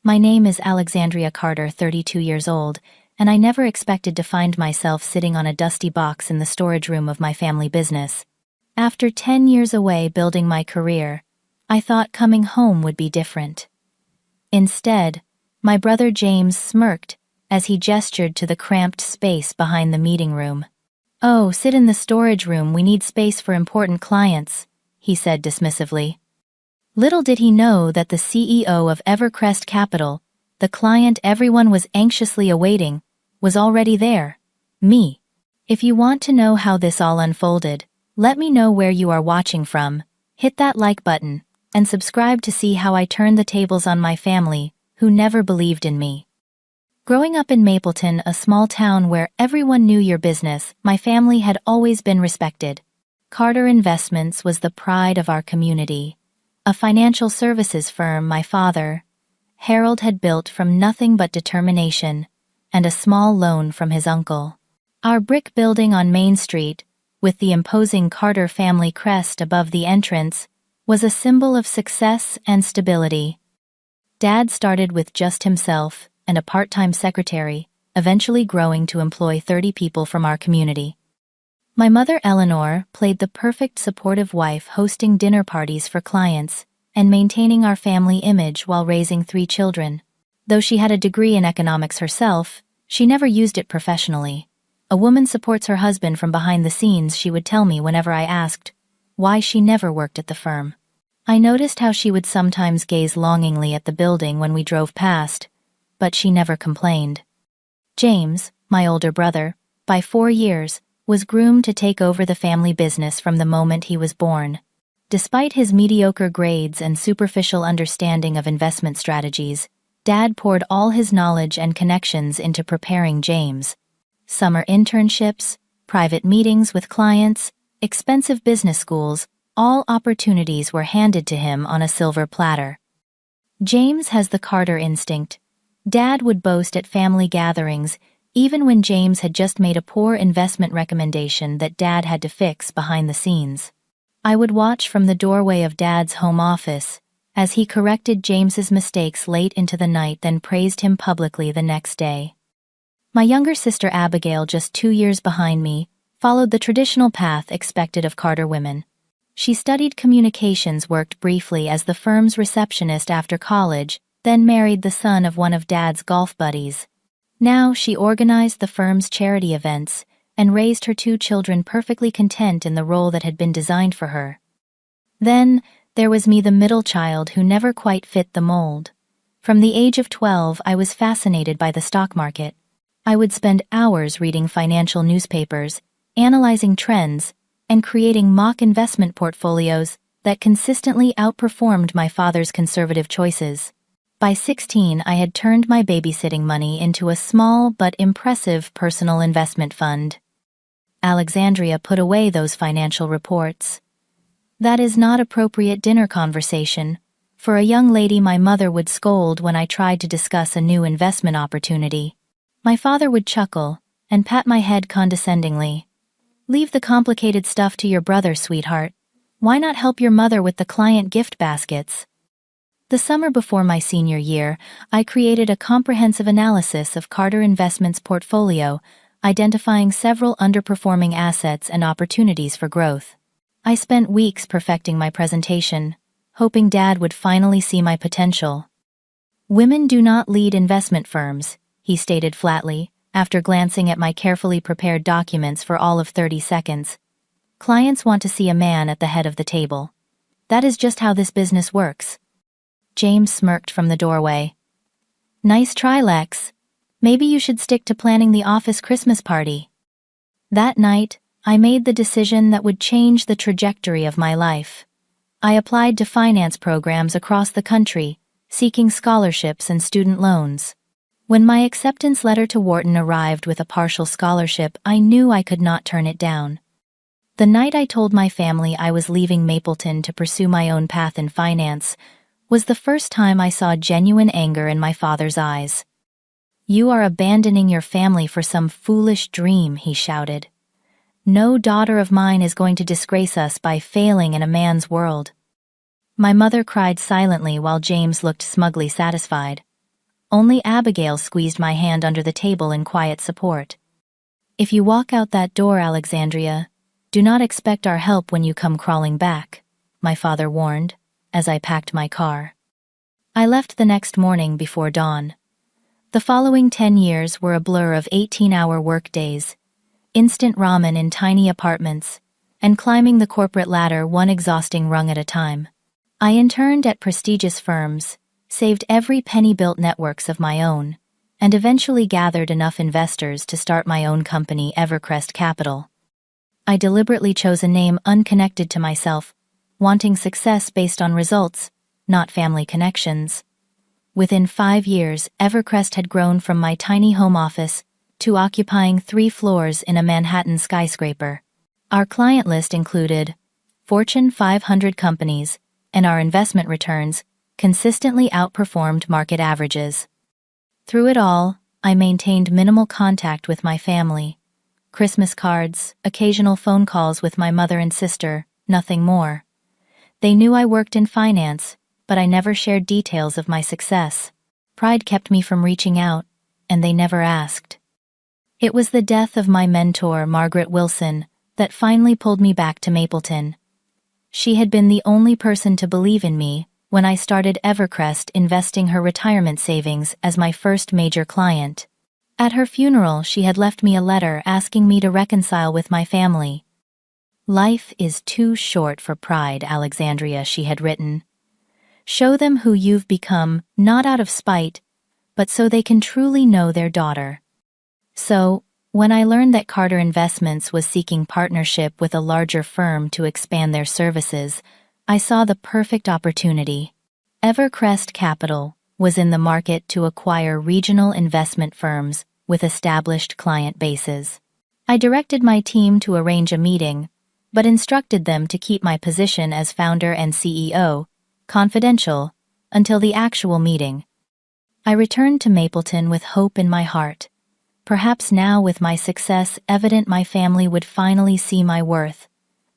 My name is Alexandria Carter, 32 years old, and I never expected to find myself sitting on a dusty box in the storage room of my family business. After 10 years away building my career, I thought coming home would be different. Instead, my brother James smirked as he gestured to the cramped space behind the meeting room. "Oh, sit in the storage room, we need space for important clients," he said dismissively. Little did he know that the CEO of Evercrest Capital, the client everyone was anxiously awaiting, was already there. Me. If you want to know how this all unfolded, let me know where you are watching from, hit that like button, and subscribe to see how I turned the tables on my family, who never believed in me. Growing up in Mapleton, a small town where everyone knew your business, my family had always been respected. Carter Investments was the pride of our community. A financial services firm my father, Harold, had built from nothing but determination and a small loan from his uncle. Our brick building on Main Street, with the imposing Carter family crest above the entrance, was a symbol of success and stability. Dad started with just himself and a part-time secretary, eventually growing to employ 30 people from our community. My mother, Eleanor, played the perfect supportive wife, hosting dinner parties for clients and maintaining our family image while raising 3 children. Though she had a degree in economics herself, she never used it professionally. "A woman supports her husband from behind the scenes," she would tell me whenever I asked why she never worked at the firm. I noticed how she would sometimes gaze longingly at the building when we drove past, but she never complained. James, my older brother, by 4 years, was groomed to take over the family business from the moment he was born. Despite his mediocre grades and superficial understanding of investment strategies, Dad poured all his knowledge and connections into preparing James. Summer internships, private meetings with clients, expensive business schools, all opportunities were handed to him on a silver platter. James has the Carter instinct. Dad would boast at family gatherings, even when James had just made a poor investment recommendation that Dad had to fix behind the scenes. I would watch from the doorway of Dad's home office as he corrected James's mistakes late into the night, then praised him publicly the next day. My younger sister Abigail, just 2 years behind me, followed the traditional path expected of Carter women. She studied communications, worked briefly as the firm's receptionist after college, then married the son of one of Dad's golf buddies. Now she organized the firm's charity events and raised her 2 children perfectly content in the role that had been designed for her. Then there was me, the middle child who never quite fit the mold. From the age of 12, I was fascinated by the stock market. I would spend hours reading financial newspapers, analyzing trends, and creating mock investment portfolios that consistently outperformed my father's conservative choices. By 16, I had turned my babysitting money into a small but impressive personal investment fund. Alexandria put away those financial reports. "That is not appropriate dinner conversation. For a young lady," my mother would scold when I tried to discuss a new investment opportunity. My father would chuckle and pat my head condescendingly. "Leave the complicated stuff to your brother, sweetheart. Why not help your mother with the client gift baskets?" The summer before my senior year, I created a comprehensive analysis of Carter Investments' portfolio, identifying several underperforming assets and opportunities for growth. I spent weeks perfecting my presentation, hoping Dad would finally see my potential. "Women do not lead investment firms," he stated flatly, after glancing at my carefully prepared documents for all of 30 seconds. "Clients want to see a man at the head of the table. That is just how this business works." James smirked from the doorway. "Nice try, Lex. Maybe you should stick to planning the office Christmas party." That night, I made the decision that would change the trajectory of my life. I applied to finance programs across the country, seeking scholarships and student loans. When my acceptance letter to Wharton arrived with a partial scholarship, I knew I could not turn it down. The night I told my family I was leaving Mapleton to pursue my own path in finance was the first time I saw genuine anger in my father's eyes. "You are abandoning your family for some foolish dream," he shouted. "No daughter of mine is going to disgrace us by failing in a man's world." My mother cried silently while James looked smugly satisfied. Only Abigail squeezed my hand under the table in quiet support. "If you walk out that door, Alexandria, do not expect our help when you come crawling back," my father warned, as I packed my car. I left the next morning before dawn. The following 10 years were a blur of 18-hour workdays, instant ramen in tiny apartments, and climbing the corporate ladder one exhausting rung at a time. I interned at prestigious firms, saved every penny, built networks of my own, and eventually gathered enough investors to start my own company, Evercrest Capital. I deliberately chose a name unconnected to myself, wanting success based on results, not family connections. Within 5 years, Evercrest had grown from my tiny home office to occupying 3 floors in a Manhattan skyscraper. Our client list included Fortune 500 companies, and our investment returns consistently outperformed market averages. Through it all, I maintained minimal contact with my family. Christmas cards, occasional phone calls with my mother and sister, nothing more. They knew I worked in finance, but I never shared details of my success. Pride kept me from reaching out, and they never asked. It was the death of my mentor, Margaret Wilson, that finally pulled me back to Mapleton. She had been the only person to believe in me when I started Evercrest, investing her retirement savings as my first major client. At her funeral, she had left me a letter asking me to reconcile with my family. "Life is too short for pride, Alexandria," she had written. "Show them who you've become, not out of spite, but so they can truly know their daughter." So, when I learned that Carter Investments was seeking partnership with a larger firm to expand their services, I saw the perfect opportunity. Evercrest Capital was in the market to acquire regional investment firms with established client bases. I directed my team to arrange a meeting, but instructed them to keep my position as founder and CEO confidential until the actual meeting. I returned to Mapleton with hope in my heart. Perhaps now, with my success evident, my family would finally see my worth.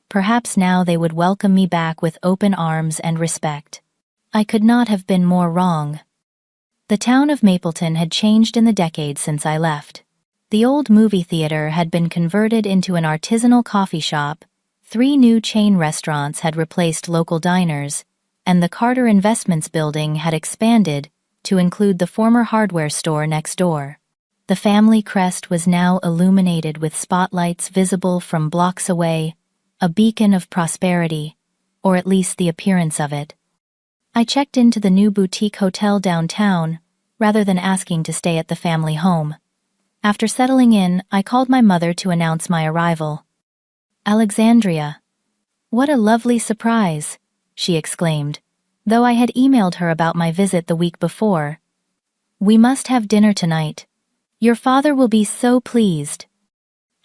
Perhaps now they would welcome me back with open arms and respect. I could not have been more wrong. The town of Mapleton had changed in the decades since I left. The old movie theater had been converted into an artisanal coffee shop, 3 new chain restaurants had replaced local diners, and the Carter Investments building had expanded to include the former hardware store next door. The family crest was now illuminated with spotlights visible from blocks away, a beacon of prosperity, or at least the appearance of it. I checked into the new boutique hotel downtown, rather than asking to stay at the family home. After settling in, I called my mother to announce my arrival. "Alexandria, what a lovely surprise," she exclaimed, though I had emailed her about my visit the week before. "We must have dinner tonight. Your father will be so pleased."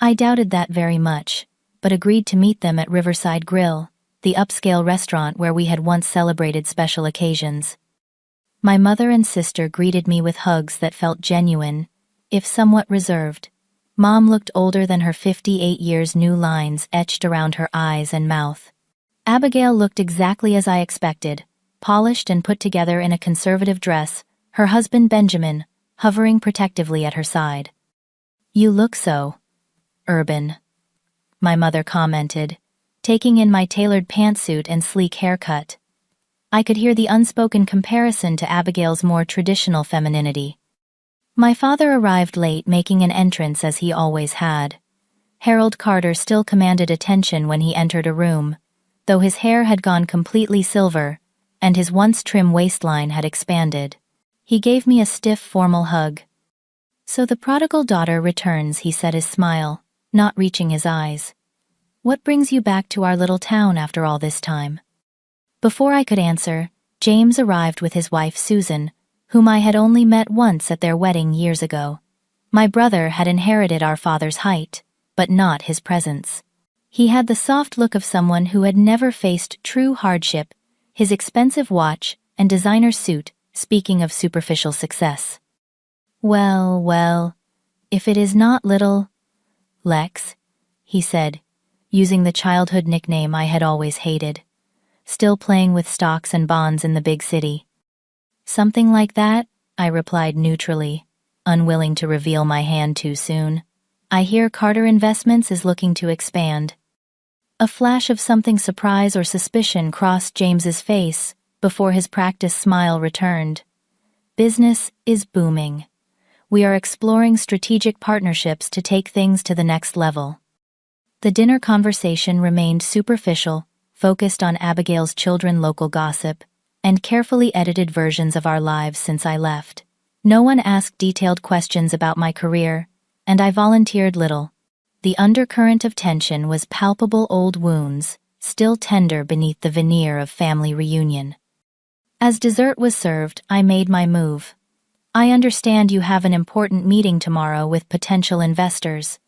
I doubted that very much, but agreed to meet them at Riverside Grill, the upscale restaurant where we had once celebrated special occasions. My mother and sister greeted me with hugs that felt genuine, if somewhat reserved. Mom looked older than her 58 years, new lines etched around her eyes and mouth. Abigail looked exactly as I expected, polished and put together in a conservative dress, her husband Benjamin hovering protectively at her side. "You look so urban," my mother commented, taking in my tailored pantsuit and sleek haircut. I could hear the unspoken comparison to Abigail's more traditional femininity. My father arrived late, making an entrance as he always had. Harold Carter still commanded attention when he entered a room, though his hair had gone completely silver, and his once trim waistline had expanded. He gave me a stiff, formal hug. "So the prodigal daughter returns," he said, his smile not reaching his eyes. "What brings you back to our little town after all this time?" Before I could answer, James arrived with his wife Susan, whom I had only met once at their wedding years ago. My brother had inherited our father's height, but not his presence. He had the soft look of someone who had never faced true hardship, his expensive watch and designer suit speaking of superficial success. Well, if it is not little Lex," he said, using the childhood nickname I had always hated. "Still playing with stocks and bonds in the big city." "Something like that," I replied neutrally, unwilling to reveal my hand too soon. I hear Carter Investments is looking to expand. A flash of something surprise or suspicion crossed James's face before his practiced smile returned. Business is booming. We are exploring strategic partnerships to take things to the next level. The dinner conversation remained superficial, focused on Abigail's children, local gossip, and carefully edited versions of our lives since I left. No one asked detailed questions about my career, and I volunteered little. The undercurrent of tension was palpable, old wounds, still tender beneath the veneer of family reunion. As dessert was served, I made my move. I understand you have an important meeting tomorrow with potential investors.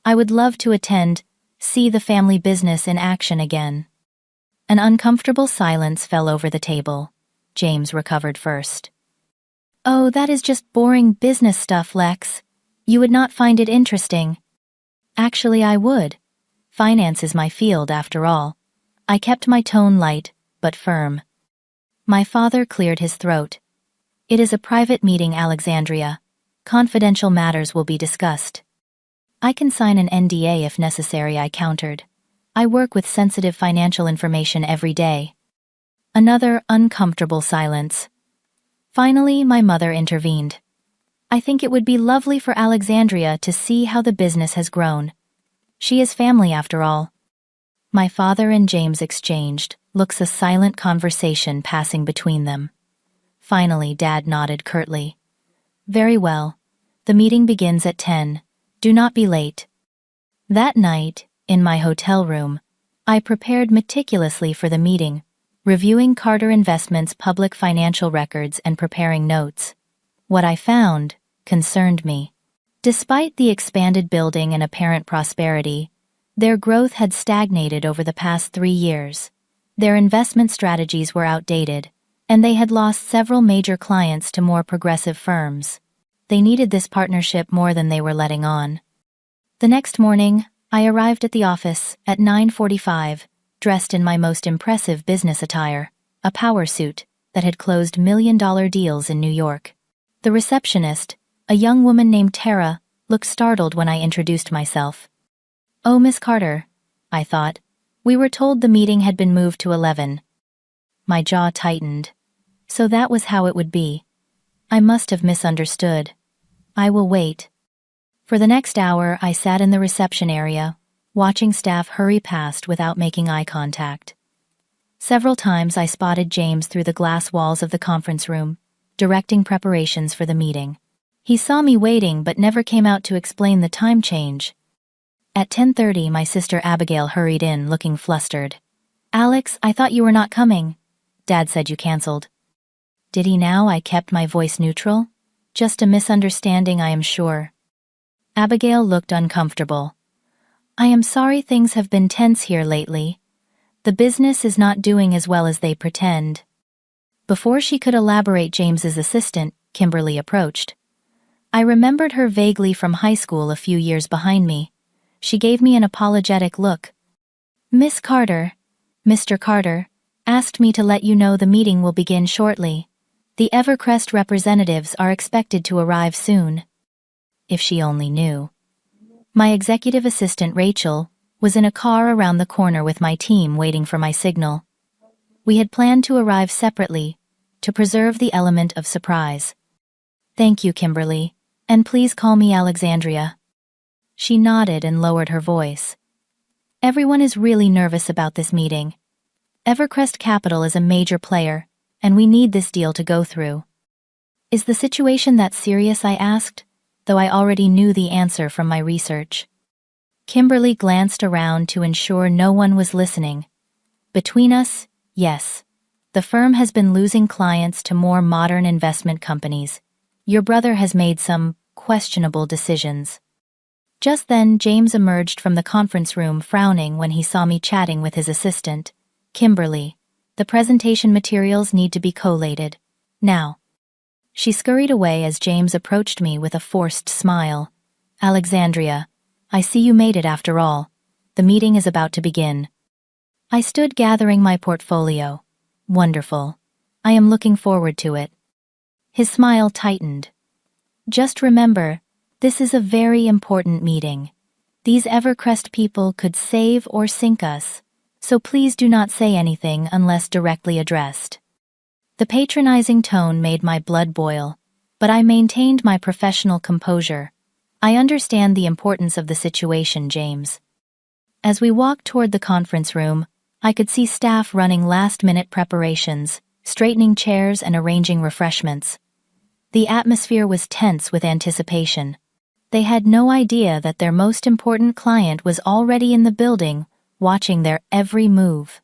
I would love to attend, see the family business in action again. An uncomfortable silence fell over the table. James recovered first. Oh, that is just boring business stuff, Lex. You would not find it interesting. Actually, I would. Finance is my field, after all. I kept my tone light, but firm. My father cleared his throat. It is a private meeting, Alexandria. Confidential matters will be discussed. I can sign an NDA if necessary, I countered. I work with sensitive financial information every day. Another uncomfortable silence. Finally, my mother intervened. I think it would be lovely for Alexandria to see how the business has grown. She is family, after all. My father and James exchanged looks, a silent conversation passing between them. Finally, Dad nodded curtly. Very well. The meeting begins at 10. Do not be late. That night, in my hotel room, I prepared meticulously for the meeting, reviewing Carter Investments' public financial records and preparing notes. What I found concerned me. Despite the expanded building and apparent prosperity, their growth had stagnated over the past 3 years. Their investment strategies were outdated, and they had lost several major clients to more progressive firms. They needed this partnership more than they were letting on. The next morning, I arrived at the office at 9:45, dressed in my most impressive business attire, a power suit that had closed million-dollar deals in New York. The receptionist, a young woman named Tara, looked startled when I introduced myself. Oh, Miss Carter, I thought. We were told the meeting had been moved to 11. My jaw tightened. So that was how it would be. I must have misunderstood. I will wait. For the next hour, I sat in the reception area, watching staff hurry past without making eye contact. Several times I spotted James through the glass walls of the conference room, directing preparations for the meeting. He saw me waiting but never came out to explain the time change. At 10:30, my sister Abigail hurried in, looking flustered. Alex, I thought you were not coming. Dad said you canceled. Did he now? I kept my voice neutral. Just a misunderstanding, I am sure. Abigail looked uncomfortable. I am sorry things have been tense here lately. The business is not doing as well as they pretend. Before she could elaborate, James's assistant, Kimberly, approached. I remembered her vaguely from high school, a few years behind me. She gave me an apologetic look. Miss Carter, Mr. Carter, asked me to let you know the meeting will begin shortly. The Evercrest representatives are expected to arrive soon. If she only knew. My executive assistant, Rachel, was in a car around the corner with my team waiting for my signal. We had planned to arrive separately, to preserve the element of surprise. Thank you, Kimberly, and please call me Alexandria. She nodded and lowered her voice. Everyone is really nervous about this meeting. Evercrest Capital is a major player, and we need this deal to go through. Is the situation that serious? I asked, though I already knew the answer from my research. Kimberly glanced around to ensure no one was listening. Between us, yes. The firm has been losing clients to more modern investment companies. Your brother has made some questionable decisions. Just then, James emerged from the conference room, frowning when he saw me chatting with his assistant, Kimberly. The presentation materials need to be collated. Now. She scurried away as James approached me with a forced smile. Alexandria, I see you made it after all. The meeting is about to begin. I stood gathering my portfolio. Wonderful. I am looking forward to it. His smile tightened. Just remember, this is a very important meeting. These Evercrest people could save or sink us, so please do not say anything unless directly addressed. The patronizing tone made my blood boil, but I maintained my professional composure. I understand the importance of the situation, James. As we walked toward the conference room, I could see staff running last-minute preparations, straightening chairs and arranging refreshments. The atmosphere was tense with anticipation. They had no idea that their most important client was already in the building, watching their every move.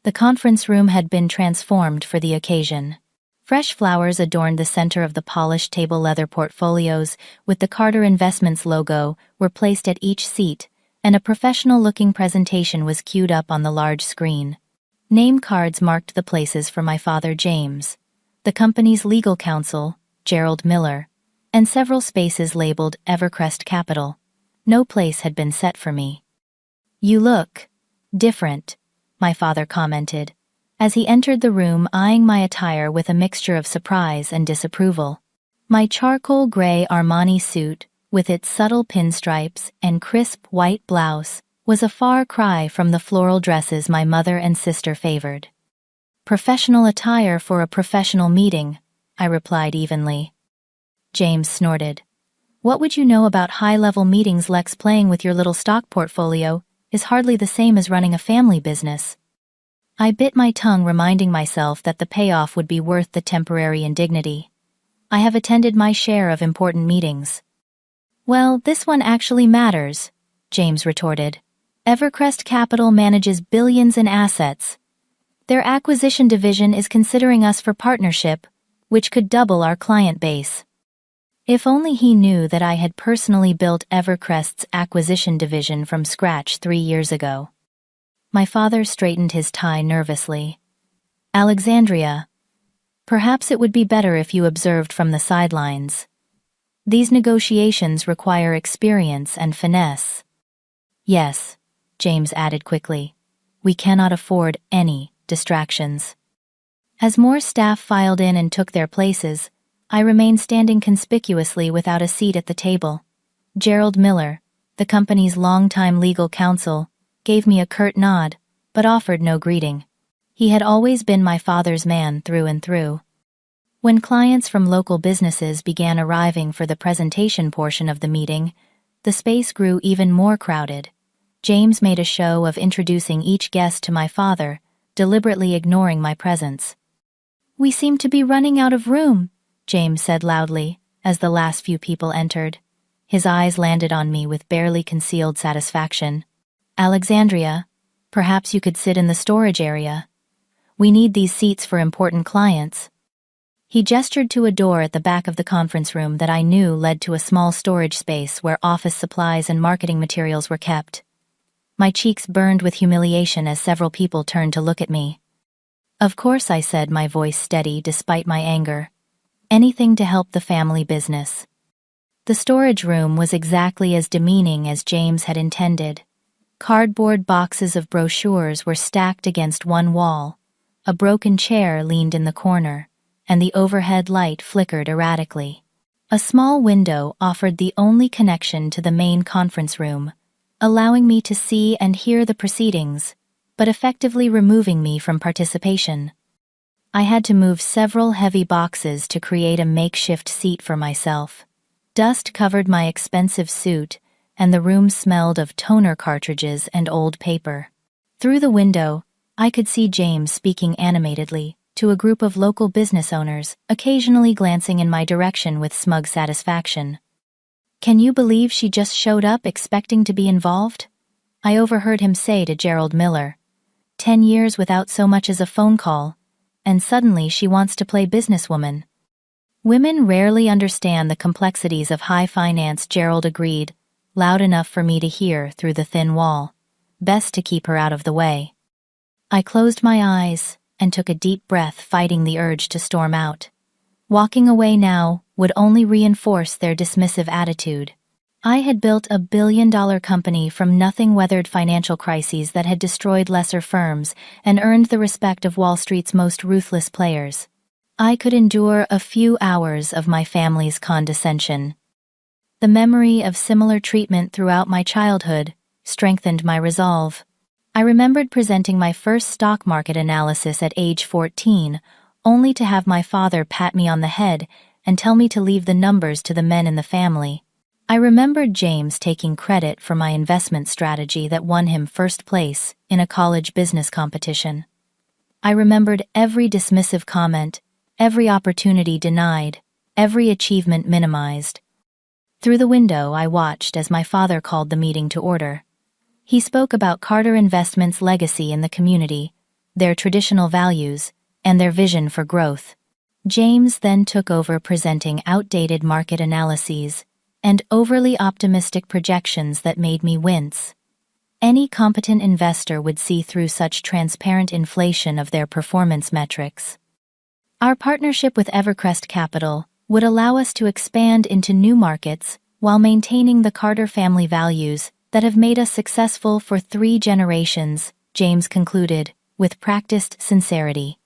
The conference room had been transformed for the occasion. Fresh flowers adorned the center of the polished table leather portfolios, with the Carter Investments logo were placed at each seat, and a professional-looking presentation was queued up on the large screen. Name cards marked the places for my father James, the company's legal counsel, Gerald Miller, and several spaces labeled Evercrest Capital. No place had been set for me. "You look different," my father commented, as he entered the room eyeing my attire with a mixture of surprise and disapproval. My charcoal gray Armani suit, with its subtle pinstripes and crisp white blouse, was a far cry from the floral dresses my mother and sister favored. "Professional attire for a professional meeting," I replied evenly. James snorted. "What would you know about high-level meetings, Lex? Playing with your little stock portfolio is hardly the same as running a family business." I bit my tongue, reminding myself that the payoff would be worth the temporary indignity. "I have attended my share of important meetings." "Well, this one actually matters," James retorted. "Evercrest Capital manages billions in assets. Their acquisition division is considering us for partnership, which could double our client base." If only he knew that I had personally built Evercrest's acquisition division from scratch 3 years ago. My father straightened his tie nervously. "Alexandria, perhaps it would be better if you observed from the sidelines. These negotiations require experience and finesse." "Yes," James added quickly. "We cannot afford any distractions." As more staff filed in and took their places, I remained standing conspicuously without a seat at the table. Gerald Miller, the company's longtime legal counsel, gave me a curt nod, but offered no greeting. He had always been my father's man through and through. When clients from local businesses began arriving for the presentation portion of the meeting, the space grew even more crowded. James made a show of introducing each guest to my father, deliberately ignoring my presence. "We seem to be running out of room," James said loudly, as the last few people entered. His eyes landed on me with barely concealed satisfaction. "Alexandria, perhaps you could sit in the storage area. We need these seats for important clients." He gestured to a door at the back of the conference room that I knew led to a small storage space where office supplies and marketing materials were kept. My cheeks burned with humiliation as several people turned to look at me. "Of course," I said, my voice steady despite my anger. "Anything to help the family business." The storage room was exactly as demeaning as James had intended. Cardboard boxes of brochures were stacked against one wall, a broken chair leaned in the corner, and the overhead light flickered erratically. A small window offered the only connection to the main conference room, allowing me to see and hear the proceedings, but effectively removing me from participation. I had to move several heavy boxes to create a makeshift seat for myself. Dust covered my expensive suit, and the room smelled of toner cartridges and old paper. Through the window, I could see James speaking animatedly to a group of local business owners, occasionally glancing in my direction with smug satisfaction. "Can you believe she just showed up expecting to be involved?" I overheard him say to Gerald Miller. 10 years without so much as a phone call, and suddenly she wants to play businesswoman. "Women rarely understand the complexities of high finance," Gerald agreed, loud enough for me to hear through the thin wall. "Best to keep her out of the way." I closed my eyes and took a deep breath, fighting the urge to storm out. Walking away now would only reinforce their dismissive attitude. I had built a billion-dollar company from nothing, weathered financial crises that had destroyed lesser firms, and earned the respect of Wall Street's most ruthless players. I could endure a few hours of my family's condescension. The memory of similar treatment throughout my childhood strengthened my resolve. I remembered presenting my first stock market analysis at age 14, only to have my father pat me on the head and tell me to leave the numbers to the men in the family. I remembered James taking credit for my investment strategy that won him first place in a college business competition. I remembered every dismissive comment, every opportunity denied, every achievement minimized. Through the window, I watched as my father called the meeting to order. He spoke about Carter Investments' legacy in the community, their traditional values, and their vision for growth. James then took over presenting outdated market analyses and overly optimistic projections that made me wince. Any competent investor would see through such transparent inflation of their performance metrics. Our partnership with Evercrest Capital would allow us to expand into new markets while maintaining the Carter family values that have made us successful for 3 generations, James concluded, with practiced sincerity.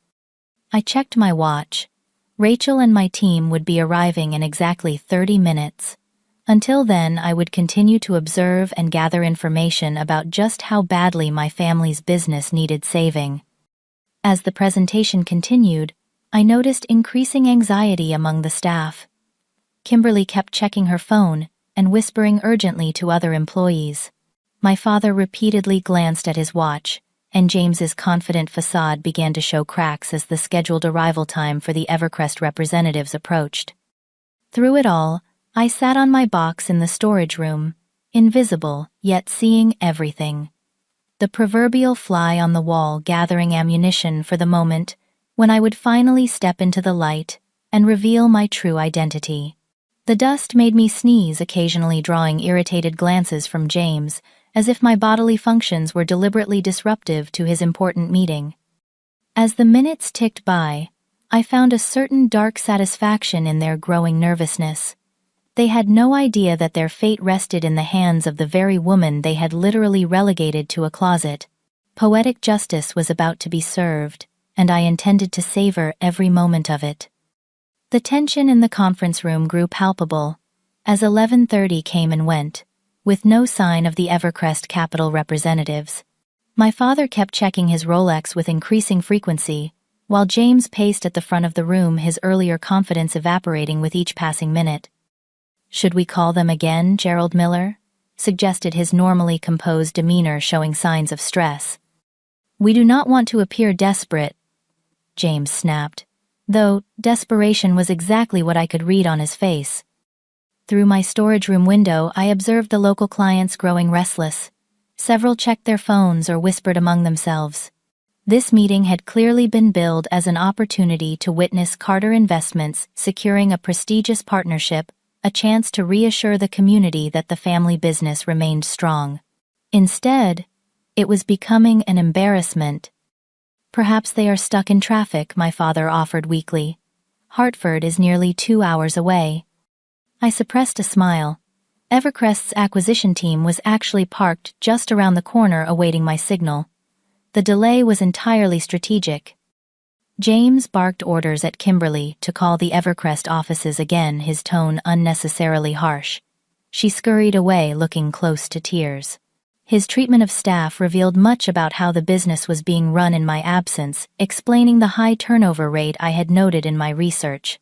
I checked my watch. Rachel and my team would be arriving in exactly 30 minutes. Until then, I would continue to observe and gather information about just how badly my family's business needed saving. As the presentation continued, I noticed increasing anxiety among the staff. Kimberly kept checking her phone and whispering urgently to other employees. My father repeatedly glanced at his watch, and James's confident facade began to show cracks as the scheduled arrival time for the Evercrest representatives approached. Through it all, I sat on my box in the storage room, invisible yet seeing everything. The proverbial fly on the wall, gathering ammunition for the moment when I would finally step into the light and reveal my true identity. The dust made me sneeze, occasionally drawing irritated glances from James, as if my bodily functions were deliberately disruptive to his important meeting. As the minutes ticked by, I found a certain dark satisfaction in their growing nervousness. They had no idea that their fate rested in the hands of the very woman they had literally relegated to a closet. Poetic justice was about to be served, and I intended to savor every moment of it. The tension in the conference room grew palpable as 11:30 came and went, with no sign of the Evercrest Capital representatives. My father kept checking his Rolex with increasing frequency, while James paced at the front of the room, his earlier confidence evaporating with each passing minute. "Should we call them again, Gerald Miller?" suggested, his normally composed demeanor showing signs of stress. "We do not want to appear desperate," James snapped, though desperation was exactly what I could read on his face. Through my storage room window, I observed the local clients growing restless. Several checked their phones or whispered among themselves. This meeting had clearly been billed as an opportunity to witness Carter Investments securing a prestigious partnership, a chance to reassure the community that the family business remained strong. Instead, it was becoming an embarrassment. "Perhaps they are stuck in traffic," my father offered weakly. "Hartford is nearly 2 hours away." I suppressed a smile. Evercrest's acquisition team was actually parked just around the corner awaiting my signal. The delay was entirely strategic. James barked orders at Kimberly to call the Evercrest offices again, his tone unnecessarily harsh. She scurried away, looking close to tears. His treatment of staff revealed much about how the business was being run in my absence, explaining the high turnover rate I had noted in my research.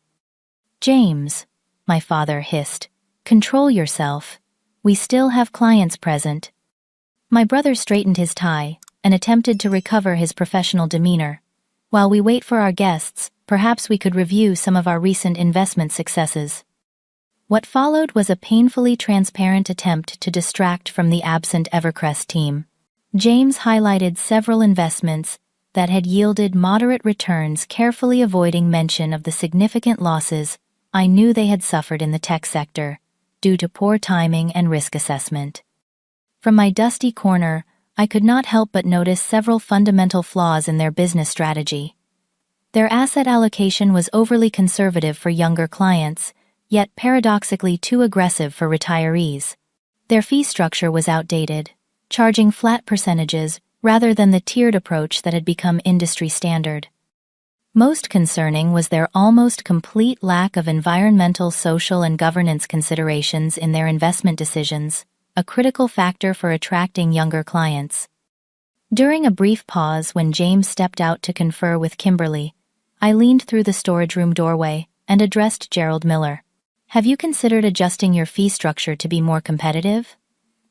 "James," my father hissed, "control yourself. We still have clients present." My brother straightened his tie and attempted to recover his professional demeanor. "While we wait for our guests, perhaps we could review some of our recent investment successes." What followed was a painfully transparent attempt to distract from the absent Evercrest team. James highlighted several investments that had yielded moderate returns, carefully avoiding mention of the significant losses I knew they had suffered in the tech sector, due to poor timing and risk assessment. From my dusty corner, I could not help but notice several fundamental flaws in their business strategy. Their asset allocation was overly conservative for younger clients, yet paradoxically too aggressive for retirees. Their fee structure was outdated, charging flat percentages rather than the tiered approach that had become industry standard. Most concerning was their almost complete lack of environmental, social, and governance considerations in their investment decisions, a critical factor for attracting younger clients. During a brief pause when James stepped out to confer with Kimberly, I leaned through the storage room doorway and addressed Gerald Miller. Have you considered adjusting your fee structure to be more competitive?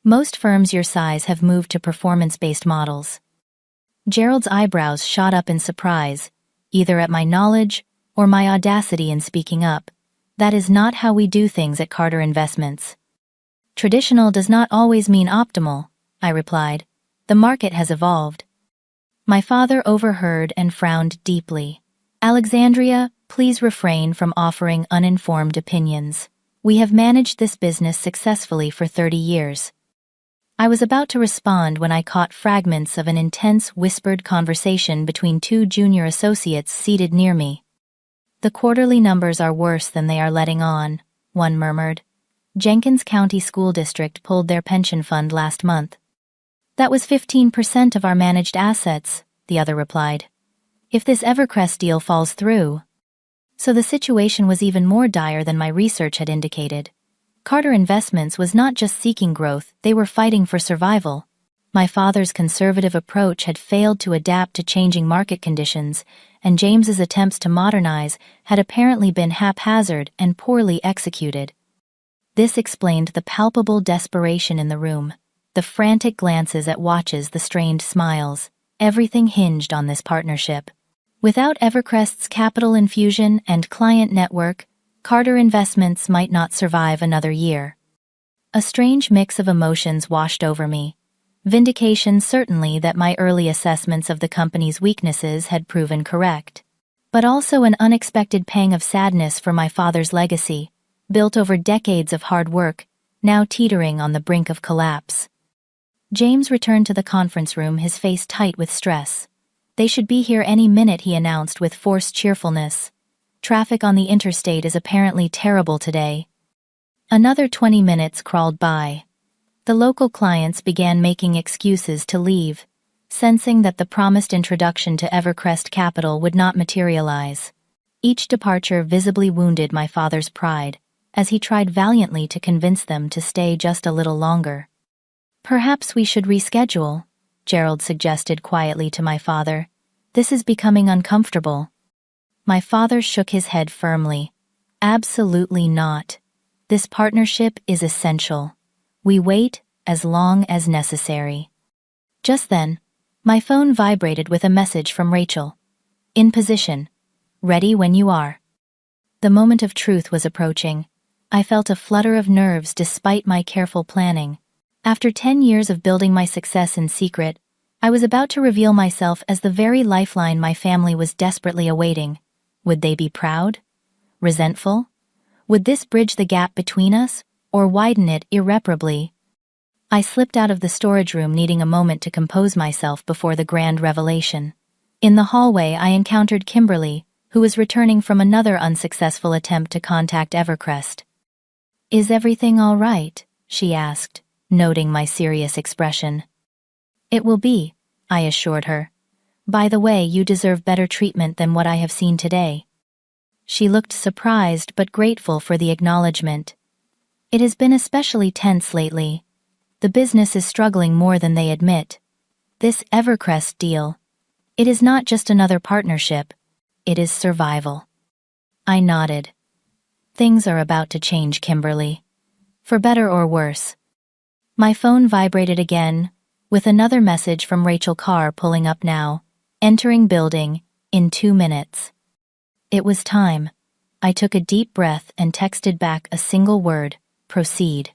Most firms your size have moved to performance-based models. Gerald's eyebrows shot up in surprise, either at my knowledge or my audacity in speaking up. That is not how we do things at Carter Investments. Traditional does not always mean optimal, I replied. The market has evolved. My father overheard and frowned deeply. Alexandria, please refrain from offering uninformed opinions. We have managed this business successfully for 30 years. I was about to respond when I caught fragments of an intense whispered conversation between two junior associates seated near me. The quarterly numbers are worse than they are letting on, one murmured. Jenkins County School District pulled their pension fund last month. That was 15% of our managed assets, the other replied. If this Evercrest deal falls through. So the situation was even more dire than my research had indicated. Carter Investments was not just seeking growth, they were fighting for survival. My father's conservative approach had failed to adapt to changing market conditions, and James's attempts to modernize had apparently been haphazard and poorly executed. This explained the palpable desperation in the room, the frantic glances at watches, the strained smiles. Everything hinged on this partnership. Without Evercrest's capital infusion and client network, Carter Investments might not survive another year. A strange mix of emotions washed over me. Vindication certainly that my early assessments of the company's weaknesses had proven correct, but also an unexpected pang of sadness for my father's legacy, built over decades of hard work, now teetering on the brink of collapse. James returned to the conference room, his face tight with stress. They should be here any minute, he announced with forced cheerfulness. Traffic on the interstate is apparently terrible today. Another 20 minutes crawled by. The local clients began making excuses to leave, sensing that the promised introduction to Evercrest Capital would not materialize. Each departure visibly wounded my father's pride, as he tried valiantly to convince them to stay just a little longer. Perhaps we should reschedule, Gerald suggested quietly to my father. This is becoming uncomfortable. My father shook his head firmly. Absolutely not. This partnership is essential. We wait as long as necessary. Just then, my phone vibrated with a message from Rachel. In position. Ready when you are. The moment of truth was approaching. I felt a flutter of nerves despite my careful planning. After 10 years of building my success in secret, I was about to reveal myself as the very lifeline my family was desperately awaiting. Would they be proud? Resentful? Would this bridge the gap between us, or widen it irreparably? I slipped out of the storage room, needing a moment to compose myself before the grand revelation. In the hallway, I encountered Kimberly, who was returning from another unsuccessful attempt to contact Evercrest. Is everything all right? She asked, noting my serious expression. It will be, I assured her. By the way, you deserve better treatment than what I have seen today. She looked surprised but grateful for the acknowledgement. It has been especially tense lately. The business is struggling more than they admit. This Evercrest deal. It is not just another partnership. It is survival. I nodded. Things are about to change, Kimberly. For better or worse. My phone vibrated again, with another message from Rachel Carr pulling up now. Entering building, in 2 minutes. It was time. I took a deep breath and texted back a single word, proceed.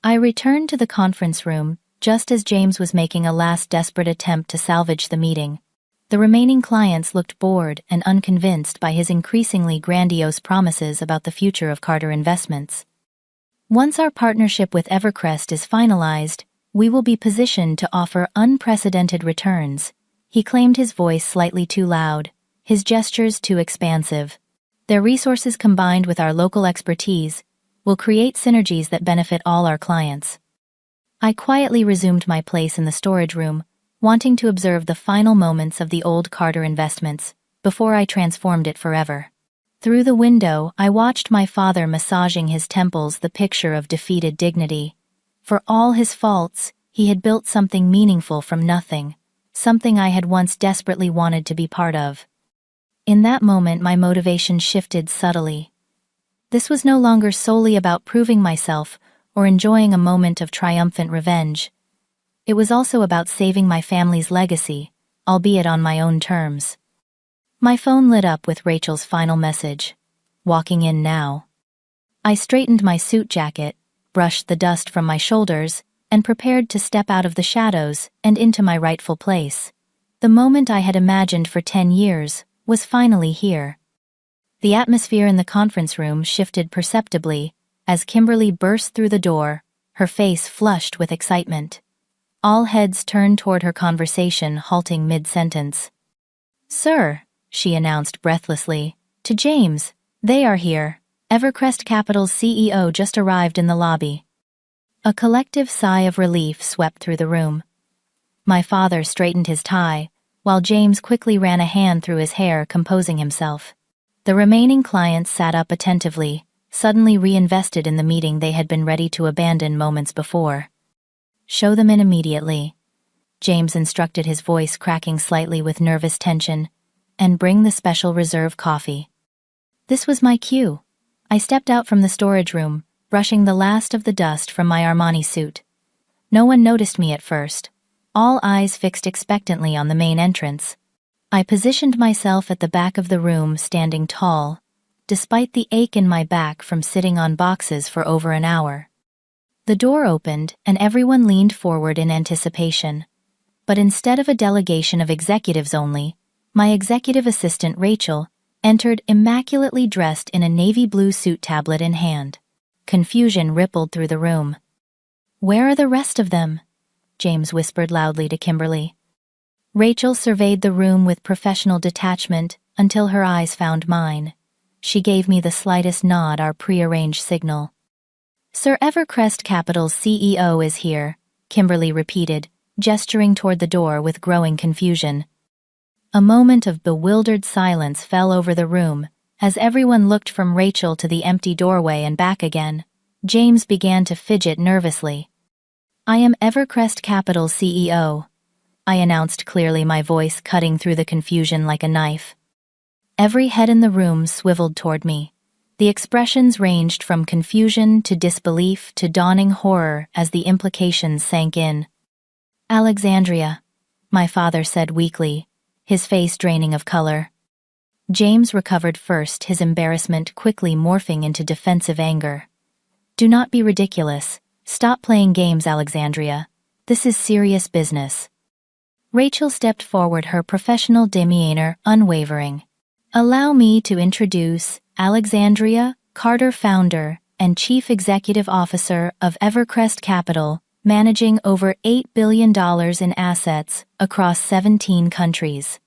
I returned to the conference room, just as James was making a last desperate attempt to salvage the meeting. The remaining clients looked bored and unconvinced by his increasingly grandiose promises about the future of Carter Investments. Once our partnership with Evercrest is finalized, we will be positioned to offer unprecedented returns. He claimed, his voice slightly too loud, his gestures too expansive. Their resources combined with our local expertise will create synergies that benefit all our clients. I quietly resumed my place in the storage room, wanting to observe the final moments of the old Carter Investments, before I transformed it forever. Through the window, I watched my father massaging his temples, the picture of defeated dignity. For all his faults, he had built something meaningful from nothing, something I had once desperately wanted to be part of. In that moment, my motivation shifted subtly. This was no longer solely about proving myself or enjoying a moment of triumphant revenge. It was also about saving my family's legacy, albeit on my own terms. My phone lit up with Rachel's final message. Walking in now. I straightened my suit jacket, brushed the dust from my shoulders, and prepared to step out of the shadows and into my rightful place. The moment I had imagined for 10 years was finally here. The atmosphere in the conference room shifted perceptibly as Kimberly burst through the door, her face flushed with excitement. All heads turned toward her conversation, halting mid-sentence. "Sir," she announced breathlessly, "to James, they are here. Evercrest Capital's CEO just arrived in the lobby." A collective sigh of relief swept through the room. My father straightened his tie, while James quickly ran a hand through his hair, composing himself. The remaining clients sat up attentively, suddenly reinvested in the meeting they had been ready to abandon moments before. "Show them in immediately," James instructed, his voice cracking slightly with nervous tension, "and bring the special reserve coffee." This was my cue. I stepped out from the storage room, brushing the last of the dust from my Armani suit. No one noticed me at first, all eyes fixed expectantly on the main entrance. I positioned myself at the back of the room, standing tall, despite the ache in my back from sitting on boxes for over an hour. The door opened, and everyone leaned forward in anticipation. But instead of a delegation of executives only, my executive assistant Rachel entered, immaculately dressed in a navy blue suit, tablet in hand. Confusion rippled through the room. "Where are the rest of them?" James whispered loudly to Kimberly. Rachel surveyed the room with professional detachment until her eyes found mine. She gave me the slightest nod, our prearranged signal. "Sir, Evercrest Capital's CEO is here," Kimberly repeated, gesturing toward the door with growing confusion. A moment of bewildered silence fell over the room as everyone looked from Rachel to the empty doorway and back again. James began to fidget nervously. "I am Evercrest Capital's CEO," I announced clearly, my voice cutting through the confusion like a knife. Every head in the room swiveled toward me. The expressions ranged from confusion to disbelief to dawning horror as the implications sank in. "Alexandria," my father said weakly, his face draining of color. James recovered first, his embarrassment quickly morphing into defensive anger. "Do not be ridiculous. Stop playing games, Alexandria. This is serious business." Rachel stepped forward, her professional demeanor unwavering. "Allow me to introduce Alexandria Carter, founder and Chief Executive Officer of Evercrest Capital, managing over $8 billion in assets across 17 countries."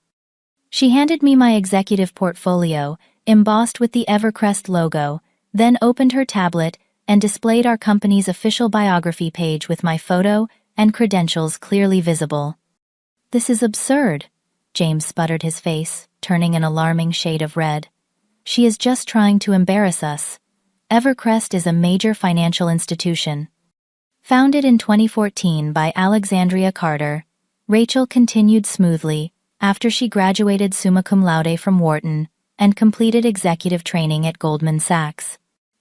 She handed me my executive portfolio, embossed with the Evercrest logo, then opened her tablet and displayed our company's official biography page with my photo and credentials clearly visible. "This is absurd," James sputtered, his face turning an alarming shade of red. "She is just trying to embarrass us. Evercrest is a major financial institution." Founded in 2014 by Alexandria Carter, Rachel continued smoothly after she graduated summa cum laude from Wharton and completed executive training at Goldman Sachs.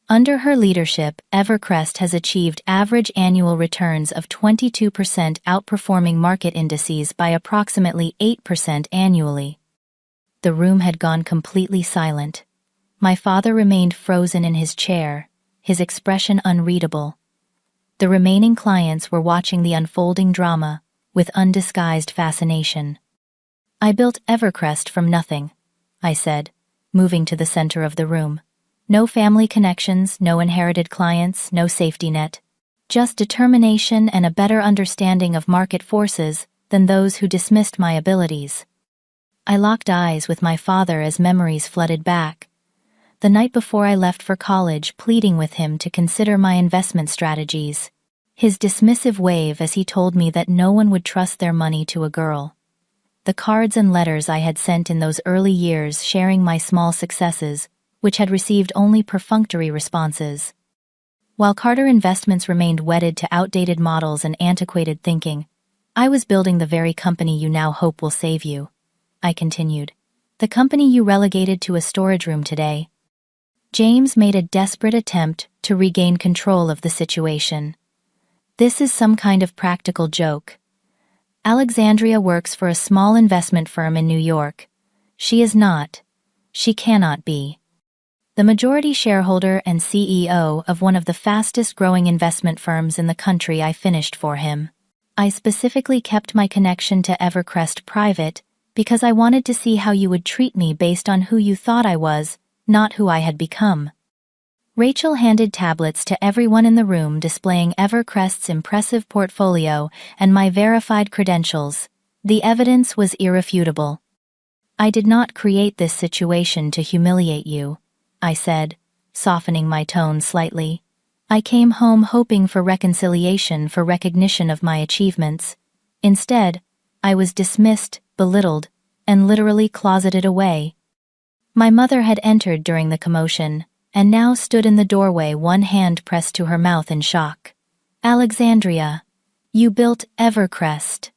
Under her leadership, Evercrest has achieved average annual returns of 22%, outperforming market indices by approximately 8% annually. The room had gone completely silent. My father remained frozen in his chair, his expression unreadable. The remaining clients were watching the unfolding drama with undisguised fascination. "I built Evercrest from nothing," I said, moving to the center of the room. "No family connections, no inherited clients, no safety net. Just determination and a better understanding of market forces than those who dismissed my abilities." I locked eyes with my father as memories flooded back. The night before I left for college, pleading with him to consider my investment strategies. His dismissive wave as he told me that no one would trust their money to a girl. the cards and letters I had sent in those early years sharing my small successes, which had received only perfunctory responses. While Carter Investments remained wedded to outdated models and antiquated thinking, I was building the very company you now hope will save you. I continued. The company you relegated to a storage room today. James made a desperate attempt to regain control of the situation. This is some kind of practical joke. Alexandria works for a small investment firm in New York. She is not. She cannot be. The majority shareholder and CEO of one of the fastest-growing investment firms in the country. I finished for him. I specifically kept my connection to Evercrest private because I wanted to see how you would treat me based on who you thought I was, not who I had become. Rachel handed tablets to everyone in the room displaying Evercrest's impressive portfolio and my verified credentials. The evidence was irrefutable. I did not create this situation to humiliate you, I said, softening my tone slightly. I came home hoping for reconciliation, for recognition of my achievements. Instead, I was dismissed, belittled, and literally closeted away. My mother had entered during the commotion, and now stood in the doorway, one hand pressed to her mouth in shock. Alexandria, you built Evercrest,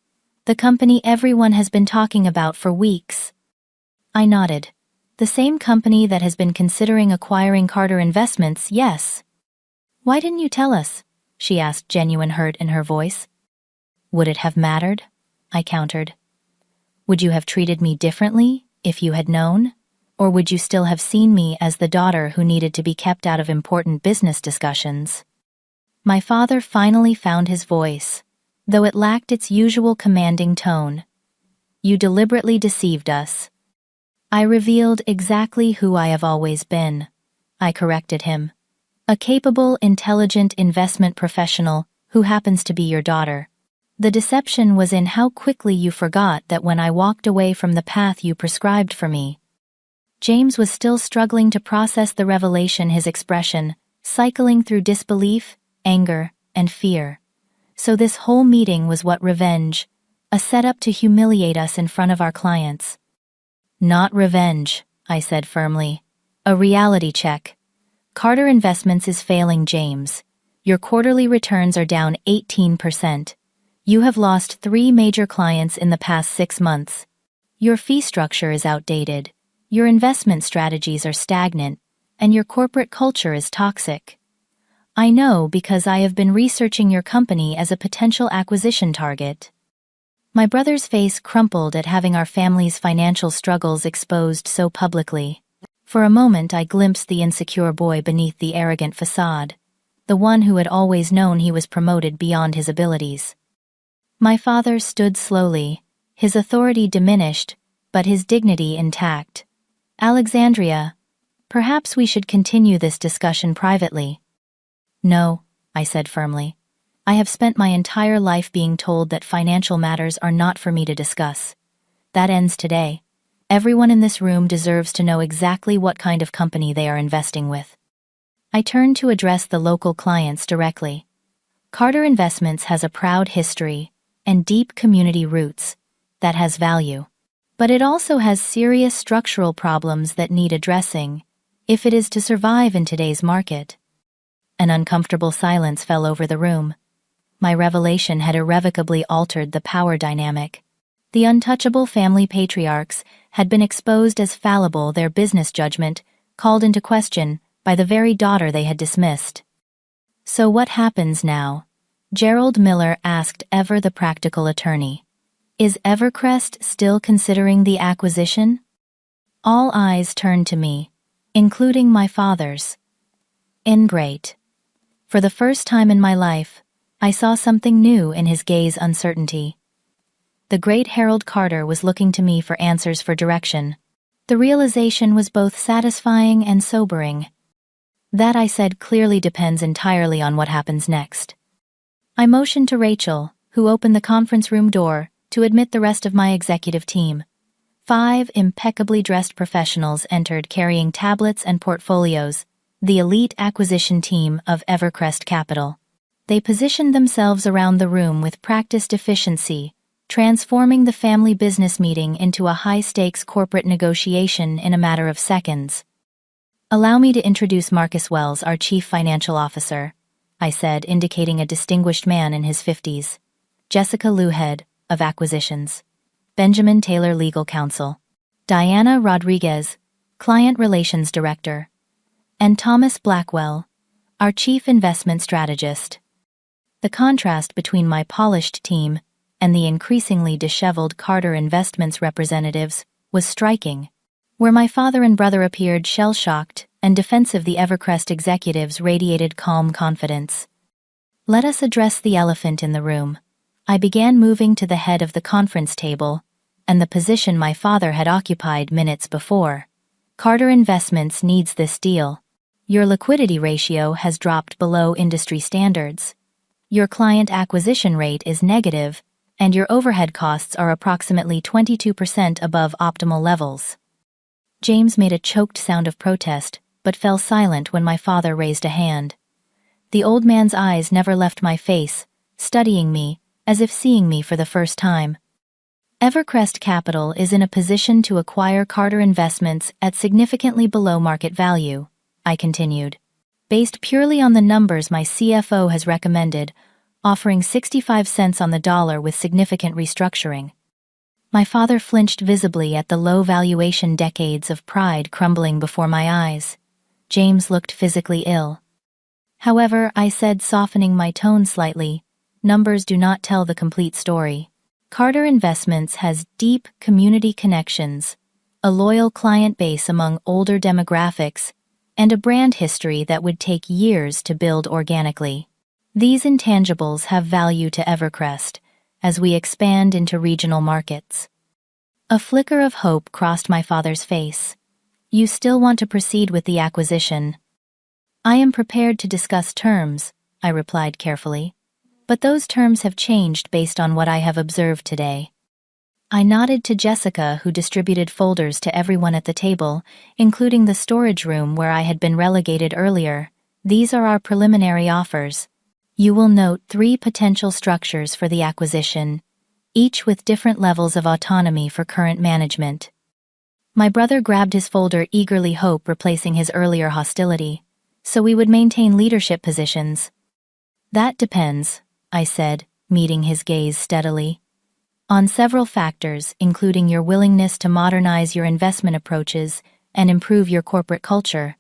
the company everyone has been talking about for weeks. I nodded. The same company that has been considering acquiring Carter Investments, yes. Why didn't you tell us? She asked, genuine hurt in her voice. Would it have mattered? I countered. Would you have treated me differently if you had known? Or would you still have seen me as the daughter who needed to be kept out of important business discussions? My father finally found his voice, though it lacked its usual commanding tone. You deliberately deceived us. I revealed exactly who I have always been. I corrected him. A capable, intelligent investment professional who happens to be your daughter. The deception was in how quickly you forgot that when I walked away from the path you prescribed for me. James was still struggling to process the revelation, his expression, cycling through disbelief, anger, and fear. So this whole meeting was what revenge, a setup to humiliate us in front of our clients. Not revenge, I said firmly. A reality check. Carter Investments is failing, James. Your quarterly returns are down 18%. You have lost 3 major clients in the past 6 months. Your fee structure is outdated. Your investment strategies are stagnant, and your corporate culture is toxic. I know because I have been researching your company as a potential acquisition target. My brother's face crumpled at having our family's financial struggles exposed so publicly. For a moment I glimpsed the insecure boy beneath the arrogant facade, the one who had always known he was promoted beyond his abilities. My father stood slowly, his authority diminished, but his dignity intact. Alexandria, perhaps we should continue this discussion privately. No, I said firmly. I have spent my entire life being told that financial matters are not for me to discuss. That ends today. Everyone in this room deserves to know exactly what kind of company they are investing with. I turned to address the local clients directly. Carter Investments has a proud history and deep community roots that has value. But it also has serious structural problems that need addressing, if it is to survive in today's market. An uncomfortable silence fell over the room. My revelation had irrevocably altered the power dynamic. The untouchable family patriarchs had been exposed as fallible, their business judgment called into question by the very daughter they had dismissed. So what happens now? Gerald Miller asked Ever, the practical attorney. Is Evercrest still considering the acquisition? All eyes turned to me, including my father's. Great. For the first time in my life, I saw something new in his gaze, uncertainty. The great Harold Carter was looking to me for answers, for direction. The realization was both satisfying and sobering. That, I said, clearly depends entirely on what happens next. I motioned to Rachel, who opened the conference room door, to admit the rest of my executive team. 5 impeccably dressed professionals entered carrying tablets and portfolios, the elite acquisition team of Evercrest Capital. They positioned themselves around the room with practiced efficiency, transforming the family business meeting into a high-stakes corporate negotiation in a matter of seconds. "Allow me to introduce Marcus Wells, our Chief Financial Officer," I said, indicating a distinguished man in his 50s. "Jessica Liu, Head of Acquisitions. Benjamin Taylor, Legal Counsel. Diana Rodriguez, Client Relations Director. And Thomas Blackwell, our Chief Investment Strategist." The contrast between my polished team and the increasingly disheveled Carter Investments representatives was striking. Where my father and brother appeared shell-shocked and defensive, the Evercrest executives radiated calm confidence. "Let us address the elephant in the room." I began moving to the head of the conference table, and the position my father had occupied minutes before. "Carter Investments needs this deal. Your liquidity ratio has dropped below industry standards. Your client acquisition rate is negative, and your overhead costs are approximately 22% above optimal levels." James made a choked sound of protest, but fell silent when my father raised a hand. The old man's eyes never left my face, studying me, as if seeing me for the first time. "Evercrest Capital is in a position to acquire Carter Investments at significantly below market value," I continued, "based purely on the numbers my CFO has recommended, offering 65 cents on the dollar with significant restructuring." My father flinched visibly at the low valuation, decades of pride crumbling before my eyes. James looked physically ill. "However," I said, softening my tone slightly, "numbers do not tell the complete story. Carter Investments has deep community connections, a loyal client base among older demographics, and a brand history that would take years to build organically. These intangibles have value to Evercrest as we expand into regional markets." A flicker of hope crossed my father's face. "You still want to proceed with the acquisition?" "I am prepared to discuss terms," I replied carefully. "But those terms have changed based on what I have observed today." I nodded to Jessica, who distributed folders to everyone at the table, including the storage room where I had been relegated earlier. "These are our preliminary offers. You will note 3 potential structures for the acquisition, each with different levels of autonomy for current management." My brother grabbed his folder eagerly, hope replacing his earlier hostility. "So we would maintain leadership positions?" "That depends," I said, meeting his gaze steadily. "On several factors, including your willingness to modernize your investment approaches and improve your corporate culture."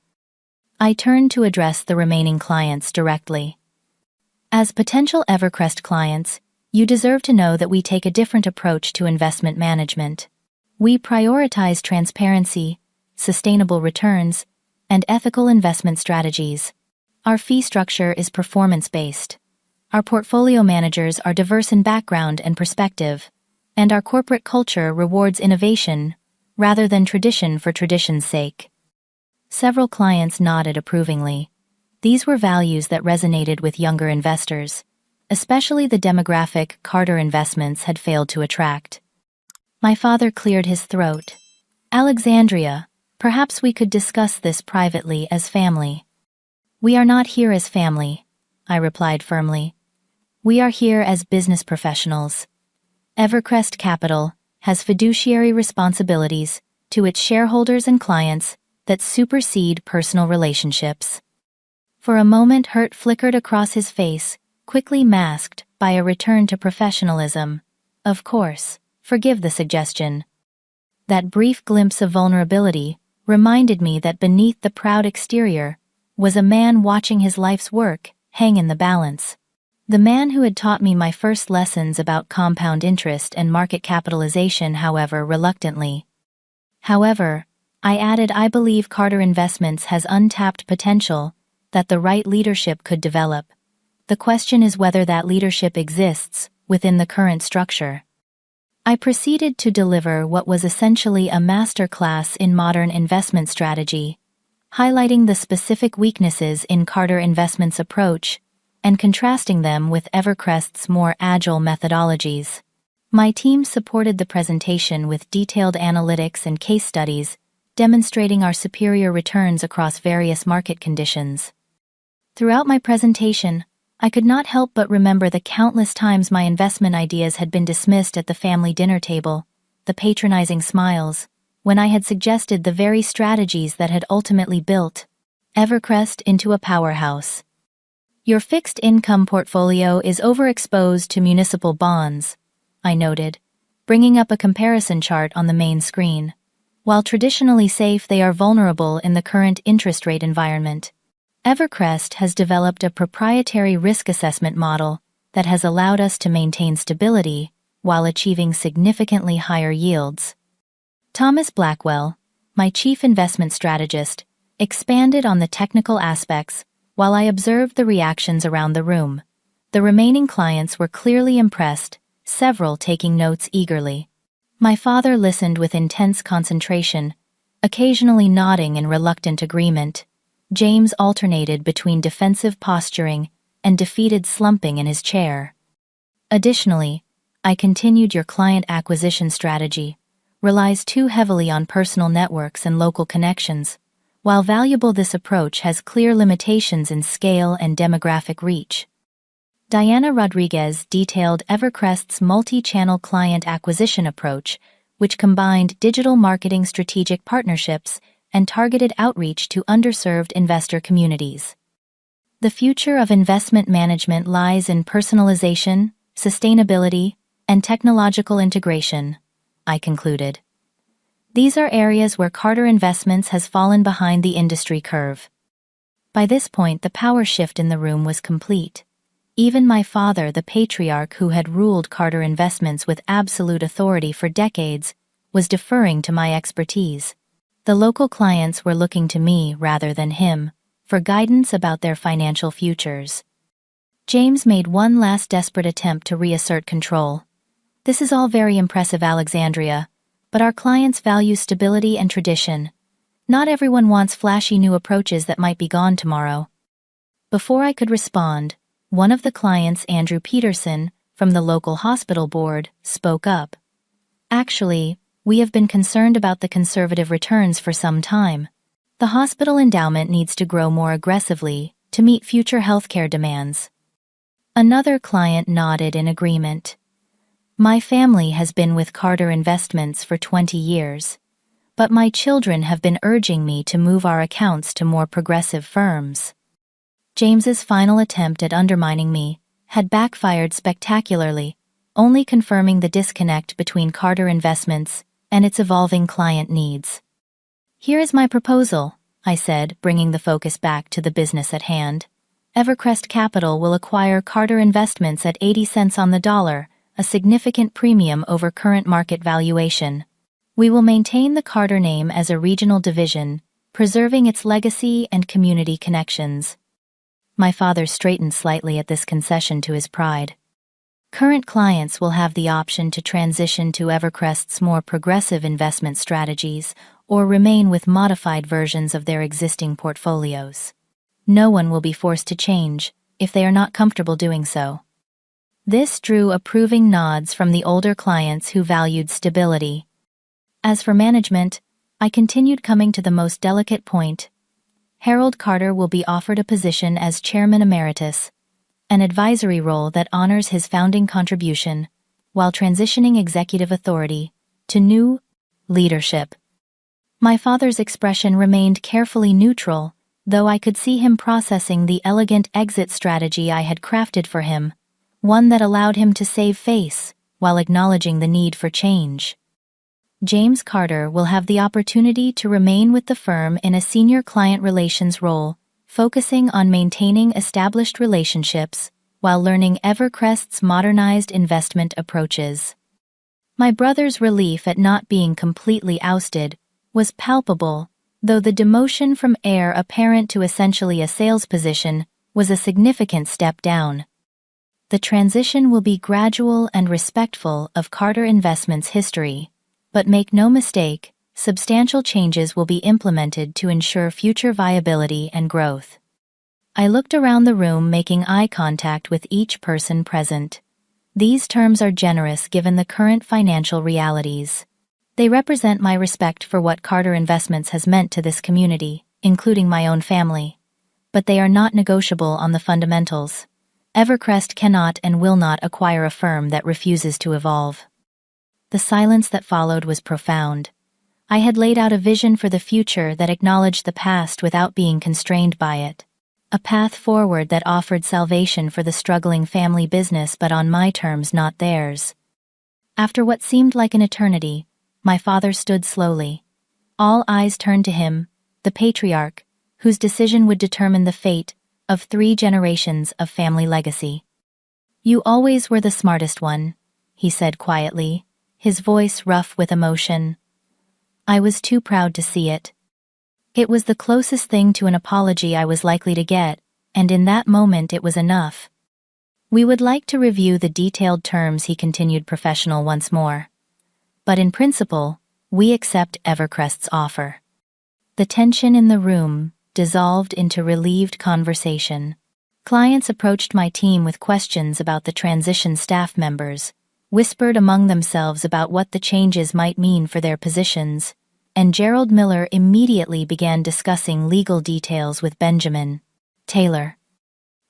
I turned to address the remaining clients directly. "As potential Evercrest clients, you deserve to know that we take a different approach to investment management. We prioritize transparency, sustainable returns, and ethical investment strategies. Our fee structure is performance-based. Our portfolio managers are diverse in background and perspective, and our corporate culture rewards innovation rather than tradition for tradition's sake." Several clients nodded approvingly. These were values that resonated with younger investors, especially the demographic Carter Investments had failed to attract. My father cleared his throat. "Alexandria, perhaps we could discuss this privately as family." "We are not here as family," I replied firmly. "We are here as business professionals. Evercrest Capital has fiduciary responsibilities to its shareholders and clients that supersede personal relationships." For a moment, hurt flickered across his face, quickly masked by a return to professionalism. "Of course, forgive the suggestion." That brief glimpse of vulnerability reminded me that beneath the proud exterior was a man watching his life's work hang in the balance. The man who had taught me my first lessons about compound interest and market capitalization, however reluctantly. "However," I added, "I believe Carter Investments has untapped potential that the right leadership could develop. The question is whether that leadership exists within the current structure." I proceeded to deliver what was essentially a masterclass in modern investment strategy, highlighting the specific weaknesses in Carter Investments' approach and contrasting them with Evercrest's more agile methodologies. My team supported the presentation with detailed analytics and case studies, demonstrating our superior returns across various market conditions. Throughout my presentation, I could not help but remember the countless times my investment ideas had been dismissed at the family dinner table, the patronizing smiles, when I had suggested the very strategies that had ultimately built Evercrest into a powerhouse. Your fixed income portfolio is overexposed to municipal bonds, I noted, bringing up a comparison chart on the main screen. While traditionally safe, they are vulnerable in the current interest rate environment. Evercrest has developed a proprietary risk assessment model that has allowed us to maintain stability while achieving significantly higher yields. Thomas Blackwell, my chief investment strategist, expanded on the technical aspects while I observed the reactions around the room. The remaining clients were clearly impressed, several taking notes eagerly. My father listened with intense concentration, occasionally nodding in reluctant agreement. James alternated between defensive posturing and defeated slumping in his chair. Additionally, I continued your client acquisition strategy, relies too heavily on personal networks and local connections. While valuable, this approach has clear limitations in scale and demographic reach. Diana Rodriguez detailed Evercrest's multi-channel client acquisition approach, which combined digital marketing, strategic partnerships, and targeted outreach to underserved investor communities. The future of investment management lies in personalization, sustainability, and technological integration, I concluded. These are areas where Carter Investments has fallen behind the industry curve. By this point, the power shift in the room was complete. Even my father, the patriarch who had ruled Carter Investments with absolute authority for decades, was deferring to my expertise. The local clients were looking to me, rather than him, for guidance about their financial futures. James made one last desperate attempt to reassert control. "This is all very impressive, Alexandria, but our clients value stability and tradition. Not everyone wants flashy new approaches that might be gone tomorrow." Before I could respond, one of the clients, Andrew Peterson, from the local hospital board, spoke up. "Actually, we have been concerned about the conservative returns for some time. The hospital endowment needs to grow more aggressively to meet future healthcare demands." Another client nodded in agreement. "My family has been with Carter Investments for 20 years, but my children have been urging me to move our accounts to more progressive firms." James's final attempt at undermining me had backfired spectacularly, only confirming the disconnect between Carter Investments and its evolving client needs. "Here is my proposal," I said, bringing the focus back to the business at hand. "Evercrest Capital will acquire Carter Investments at 80 cents on the dollar, a significant premium over current market valuation. We will maintain the Carter name as a regional division, preserving its legacy and community connections." My father straightened slightly at this concession to his pride. "Current clients will have the option to transition to Evercrest's more progressive investment strategies or remain with modified versions of their existing portfolios. No one will be forced to change if they are not comfortable doing so." This drew approving nods from the older clients who valued stability. As for management, I continued, coming to the most delicate point. Harold Carter will be offered a position as Chairman Emeritus, an advisory role that honors his founding contribution, while transitioning executive authority to new leadership. My father's expression remained carefully neutral, though I could see him processing the elegant exit strategy I had crafted for him, one that allowed him to save face while acknowledging the need for change. James Carter will have the opportunity to remain with the firm in a senior client relations role, focusing on maintaining established relationships while learning Evercrest's modernized investment approaches. My brother's relief at not being completely ousted was palpable, though the demotion from heir apparent to essentially a sales position was a significant step down. The transition will be gradual and respectful of Carter Investments' history, but make no mistake, substantial changes will be implemented to ensure future viability and growth. I looked around the room, making eye contact with each person present. These terms are generous given the current financial realities. They represent my respect for what Carter Investments has meant to this community, including my own family. But they are not negotiable on the fundamentals. Evercrest cannot and will not acquire a firm that refuses to evolve. The silence that followed was profound. I had laid out a vision for the future that acknowledged the past without being constrained by it. A path forward that offered salvation for the struggling family business, but on my terms, not theirs. After what seemed like an eternity, my father stood slowly. All eyes turned to him, the patriarch, whose decision would determine the fate of 3 generations of family legacy. "You always were the smartest one," he said quietly, his voice rough with emotion. I was too proud to see it. It was the closest thing to an apology I was likely to get, and in that moment it was enough. "We would like to review the detailed terms," he continued, professional once more. "But in principle, we accept Evercrest's offer." The tension in the room dissolved into relieved conversation. Clients approached my team with questions about the transition, staff members whispered among themselves about what the changes might mean for their positions, and Gerald Miller immediately began discussing legal details with Benjamin Taylor.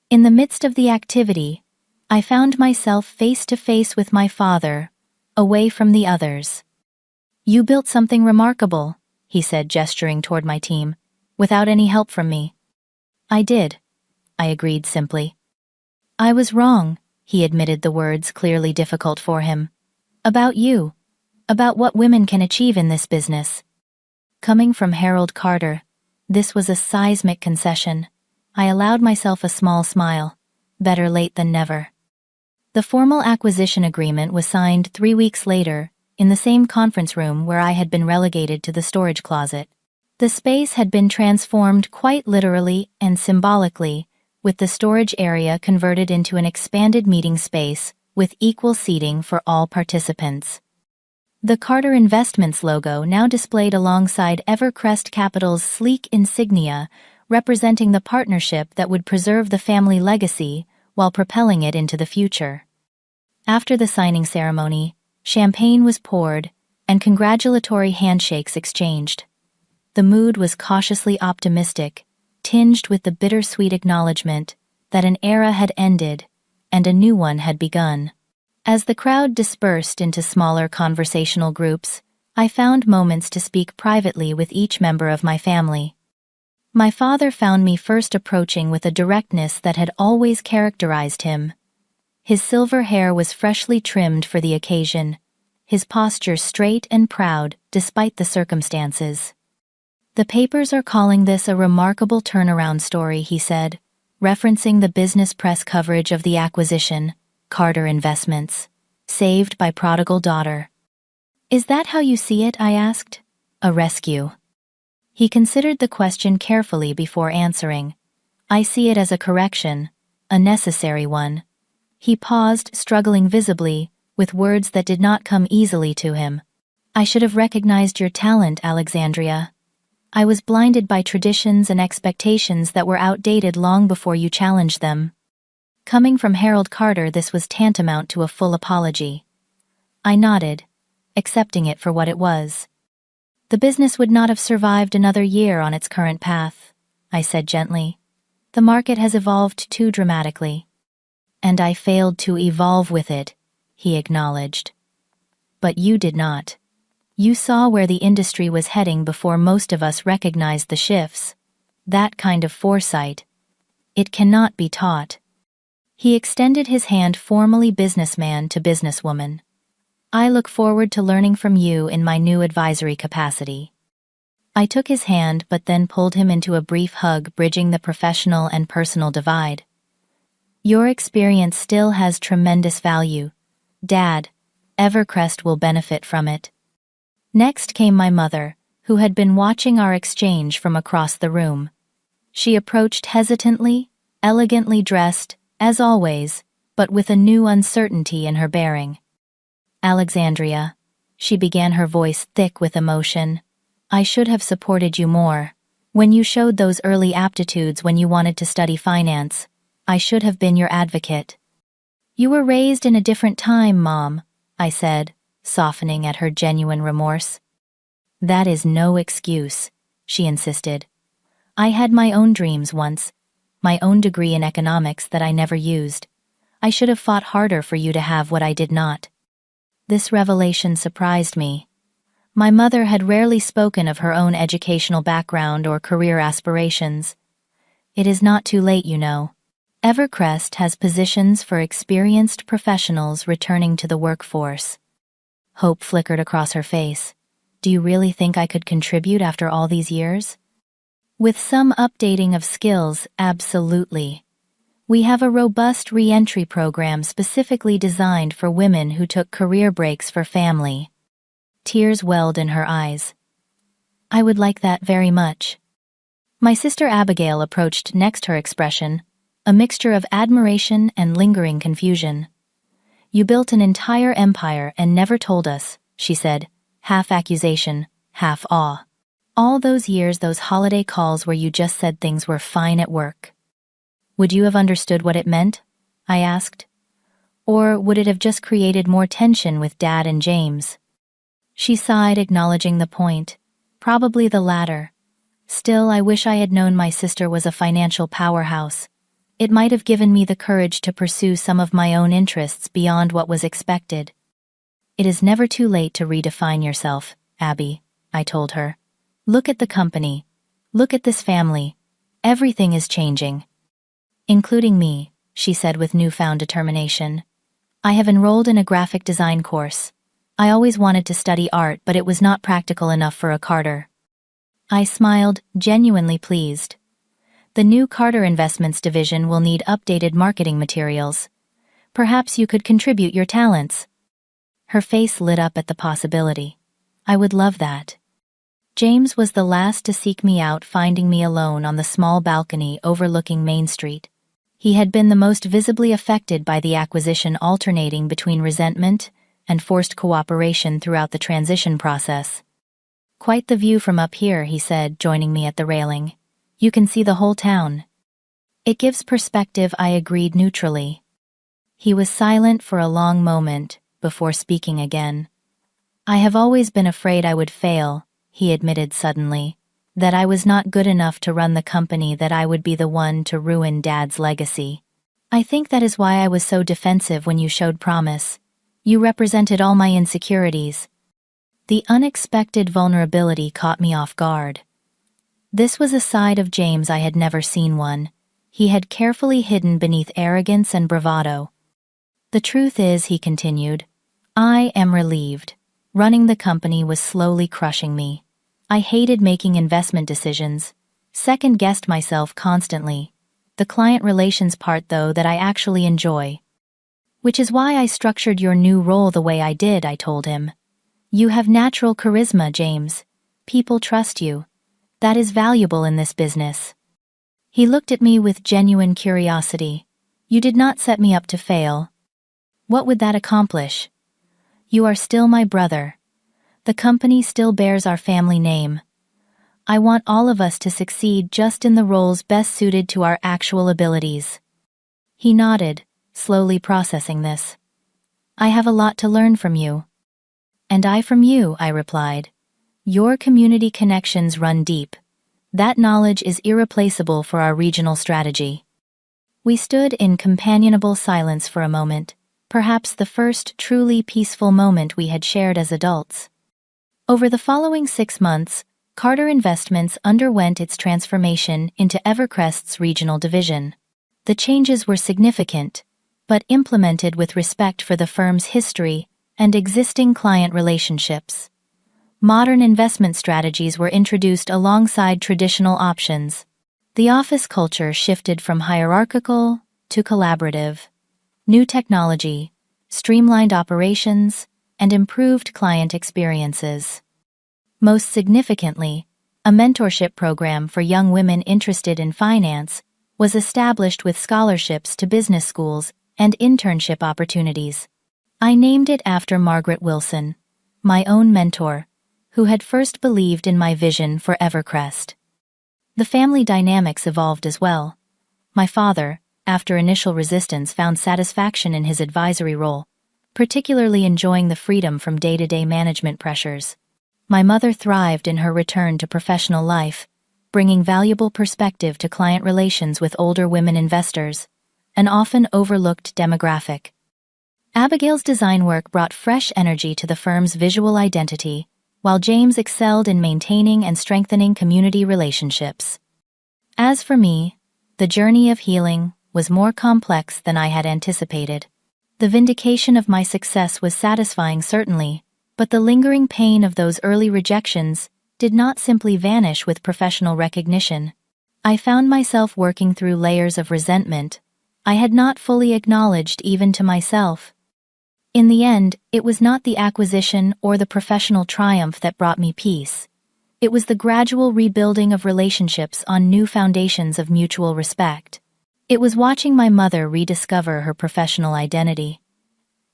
In the midst of the activity, I found myself face to face with my father, away from the others. "You built something remarkable," he said, gesturing toward my team, "without any help from me." "I did," I agreed simply. "I was wrong," he admitted, the words clearly difficult for him. "About you. About what women can achieve in this business." Coming from Harold Carter, this was a seismic concession. I allowed myself a small smile. Better late than never. The formal acquisition agreement was signed 3 weeks later, in the same conference room where I had been relegated to the storage closet. The space had been transformed quite literally and symbolically, with the storage area converted into an expanded meeting space with equal seating for all participants. The Carter Investments logo now displayed alongside Evercrest Capital's sleek insignia, representing the partnership that would preserve the family legacy while propelling it into the future. After the signing ceremony, champagne was poured and congratulatory handshakes exchanged. The mood was cautiously optimistic, tinged with the bittersweet acknowledgement that an era had ended and a new one had begun. As the crowd dispersed into smaller conversational groups, I found moments to speak privately with each member of my family. My father found me first, approaching with a directness that had always characterized him. His silver hair was freshly trimmed for the occasion, his posture straight and proud despite the circumstances. "The papers are calling this a remarkable turnaround story," he said, referencing the business press coverage of the acquisition, Carter Investments, saved by prodigal daughter. "Is that how you see it?" I asked. "A rescue." He considered the question carefully before answering. "I see it as a correction, a necessary one." He paused, struggling visibly, with words that did not come easily to him. "I should have recognized your talent, Alexandria. I was blinded by traditions and expectations that were outdated long before you challenged them." Coming from Harold Carter, this was tantamount to a full apology. I nodded, accepting it for what it was. "The business would not have survived another year on its current path," I said gently. "The market has evolved too dramatically." "And I failed to evolve with it," he acknowledged. "But you did not. You saw where the industry was heading before most of us recognized the shifts. That kind of foresight. It cannot be taught." He extended his hand formally, businessman to businesswoman. "I look forward to learning from you in my new advisory capacity." I took his hand but then pulled him into a brief hug, bridging the professional and personal divide. "Your experience still has tremendous value, Dad. Evercrest will benefit from it." Next came my mother, who had been watching our exchange from across the room. She approached hesitantly, elegantly dressed, as always, but with a new uncertainty in her bearing. "Alexandria," she began, her voice thick with emotion, "I should have supported you more. When you showed those early aptitudes when you wanted to study finance, I should have been your advocate." "You were raised in a different time, Mom," I said, softening at her genuine remorse. "That is no excuse," she insisted. "I had my own dreams once, my own degree in economics that I never used. I should have fought harder for you to have what I did not." This revelation surprised me. My mother had rarely spoken of her own educational background or career aspirations. "It is not too late, you know. Evercrest has positions for experienced professionals returning to the workforce." Hope flickered across her face. "Do you really think I could contribute after all these years?" "With some updating of skills, absolutely. We have a robust re-entry program specifically designed for women who took career breaks for family." Tears welled in her eyes. "I would like that very much." My sister Abigail approached next, her expression a mixture of admiration and lingering confusion. "You built an entire empire and never told us," she said, half accusation, half awe. "All those years, those holiday calls where you just said things were fine at work. Would you have understood what it meant?" I asked. "Or would it have just created more tension with Dad and James?" She sighed, acknowledging the point. "Probably the latter. Still, I wish I had known my sister was a financial powerhouse. It might have given me the courage to pursue some of my own interests beyond what was expected." "It is never too late to redefine yourself, Abby," I told her. "Look at the company. Look at this family. Everything is changing." "Including me," she said with newfound determination. "I have enrolled in a graphic design course. I always wanted to study art, but it was not practical enough for a Carter." I smiled, genuinely pleased. "The new Carter Investments division will need updated marketing materials. Perhaps you could contribute your talents." Her face lit up at the possibility. "I would love that." James was the last to seek me out, finding me alone on the small balcony overlooking Main Street. He had been the most visibly affected by the acquisition, alternating between resentment and forced cooperation throughout the transition process. "Quite the view from up here," he said, joining me at the railing. "You can see the whole town." "It gives perspective," I agreed neutrally. He was silent for a long moment before speaking again. "I have always been afraid I would fail," he admitted suddenly, "that I was not good enough to run the company, that I would be the one to ruin Dad's legacy. I think that is why I was so defensive when you showed promise. You represented all my insecurities." The unexpected vulnerability caught me off guard. This was a side of James I had never seen one. He had carefully hidden beneath arrogance and bravado. "The truth is," he continued, "I am relieved. Running the company was slowly crushing me. I hated making investment decisions, second-guessed myself constantly. The client relations part, though, that I actually enjoy. Which is why I structured your new role the way I did," I told him. "You have natural charisma, James. People trust you. That is valuable in this business." He looked at me with genuine curiosity. "You did not set me up to fail." "What would that accomplish?" "You are still my brother. The company still bears our family name. I want all of us to succeed, just in the roles best suited to our actual abilities." He nodded, slowly processing this. "I have a lot to learn from you." "And I from you," I replied. "Your community connections run deep. That knowledge is irreplaceable for our regional strategy." We stood in companionable silence for a moment, perhaps the first truly peaceful moment we had shared as adults. Over the following 6 months, Carter Investments underwent its transformation into Evercrest's regional division. The changes were significant, but implemented with respect for the firm's history and existing client relationships. Modern investment strategies were introduced alongside traditional options. The office culture shifted from hierarchical to collaborative. New technology, streamlined operations, and improved client experiences. Most significantly, a mentorship program for young women interested in finance was established, with scholarships to business schools and internship opportunities. I named it after Margaret Wilson, my own mentor, who had first believed in my vision for Evercrest. The family dynamics evolved as well. My father, after initial resistance, found satisfaction in his advisory role, particularly enjoying the freedom from day-to-day management pressures. My mother thrived in her return to professional life, bringing valuable perspective to client relations with older women investors. an often overlooked demographic. Abigail's design work brought fresh energy to the firm's visual identity, while James excelled in maintaining and strengthening community relationships. As for me, the journey of healing was more complex than I had anticipated. The vindication of my success was satisfying, certainly, but the lingering pain of those early rejections did not simply vanish with professional recognition. I found myself working through layers of resentment I had not fully acknowledged even to myself. In the end, it was not the acquisition or the professional triumph that brought me peace. It was the gradual rebuilding of relationships on new foundations of mutual respect. It was watching my mother rediscover her professional identity.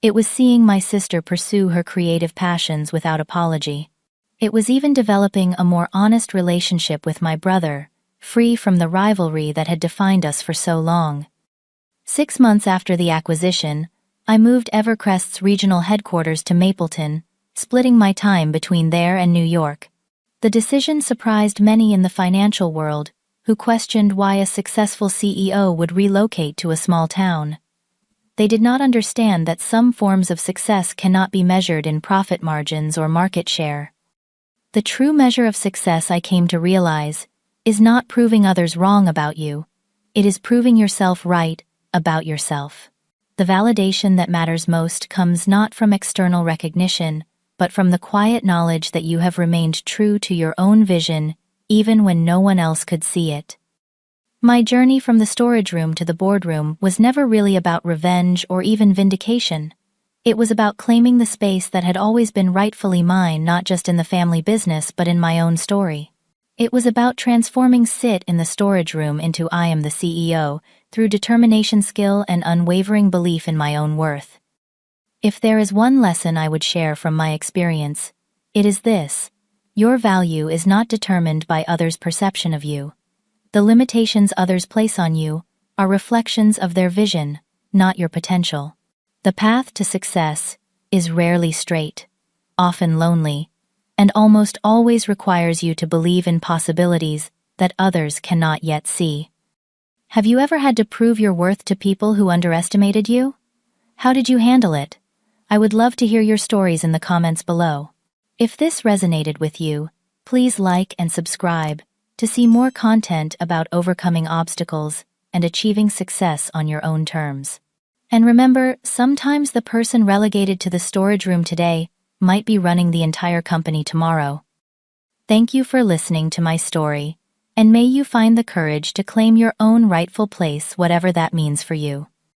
It was seeing my sister pursue her creative passions without apology. It was even developing a more honest relationship with my brother, free from the rivalry that had defined us for so long. 6 months after the acquisition, I moved Evercrest's regional headquarters to Mapleton, splitting my time between there and New York. The decision surprised many in the financial world, who questioned why a successful CEO would relocate to a small town. They did not understand that some forms of success cannot be measured in profit margins or market share. The true measure of success, I came to realize, is not proving others wrong about you. It is proving yourself right about yourself. The validation that matters most comes not from external recognition, but from the quiet knowledge that you have remained true to your own vision, even when no one else could see it. My journey from the storage room to the boardroom was never really about revenge or even vindication. It was about claiming the space that had always been rightfully mine, not just in the family business but in my own story. It was about transforming sit in the storage room into I am the CEO, through determination, skill, and unwavering belief in my own worth. If there is one lesson I would share from my experience, it is this: your value is not determined by others' perception of you. The limitations others place on you are reflections of their vision, not your potential. The path to success is rarely straight, often lonely, and almost always requires you to believe in possibilities that others cannot yet see. Have you ever had to prove your worth to people who underestimated you? How did you handle it? I would love to hear your stories in the comments below. If this resonated with you, please like and subscribe to see more content about overcoming obstacles and achieving success on your own terms. And remember, sometimes the person relegated to the storage room today might be running the entire company tomorrow. Thank you for listening to my story, and may you find the courage to claim your own rightful place, whatever that means for you.